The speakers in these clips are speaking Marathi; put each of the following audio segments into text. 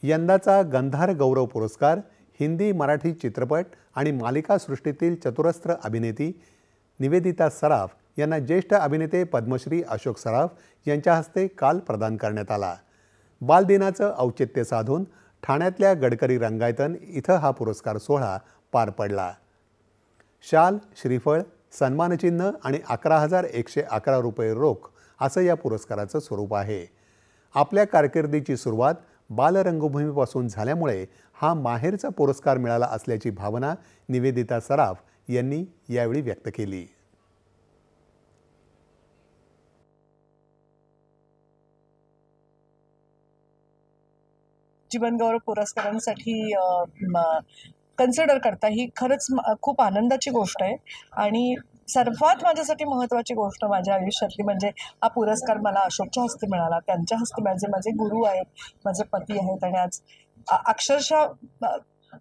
यंदाचा गंधार गौरव पुरस्कार हिंदी मराठी चित्रपट आणि मालिका सृष्टीतील चतुरस्र अभिनेती निवेदिता सराफ यांना ज्येष्ठ अभिनेते पद्मश्री अशोक सराफ यांच्या हस्ते काल प्रदान करण्यात आला। बालदिनाचं औचित्य साधून ठाण्यातल्या गडकरी रंगायतन इथं हा पुरस्कार सोहळा पार पडला। शाल, श्रीफळ, सन्मानचिन्ह आणि 11,111 रुपये रोख असं या पुरस्काराचं स्वरूप आहे। आपल्या कारकिर्दीची सुरुवात बालरंगभूमीपासून झाल्यामुळे हा माहेरचा पुरस्कार मिळाला असल्याची भावना निवेदिता सराफ यांनी यावेळी व्यक्त केली। जीवन गौरव पुरस्कारांसाठी कन्सिडर करता ही खरंच खूप आनंदाची गोष्ट आहे आणि सर्वात माझ्यासाठी महत्त्वाची गोष्ट माझ्या आयुष्यातली म्हणजे हा पुरस्कार मला अशोकच्या हस्ते मिळाला। त्यांच्या हस्ते माझे गुरु आहेत, माझे पती आहेत आणि आज अक्षरशः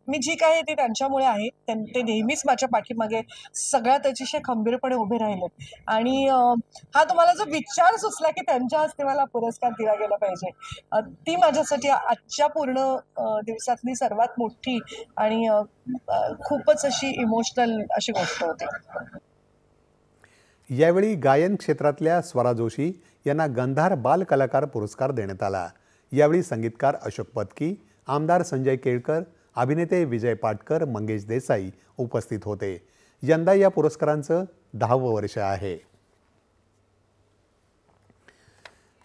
मी जी काय ती त्यांच्यामुळे आहे। ते नेहमीच माझ्या पाठीमागे सगळ्यात अतिशय खंबीरपणे उभे राहिलेत आणि हा तुम्हाला जो विचार सुचला की त्यांच्या हस्ते मला पुरस्कार दिला गेला पाहिजे, ती माझ्यासाठी आजच्या पूर्ण दिवसातली सर्वात मोठी आणि खूपच अशी इमोशनल अशी गोष्ट होती। यावेळी गायन क्षेत्रातल्या स्वरा जोशी यांना गंधार बाल कलाकार पुरस्कार देण्यात आला। यावेळी संगीतकार अशोक पत्की, आमदार संजय केळकर, अभिनेते विजय पाटकर, मंगेश देसाई उपस्थित होते। यंदा या पुरस्कारांचं 10वं वर्ष आहे।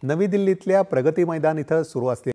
नवी दिल्लीतल्या प्रगती मैदान इथं सुरू असलेल्या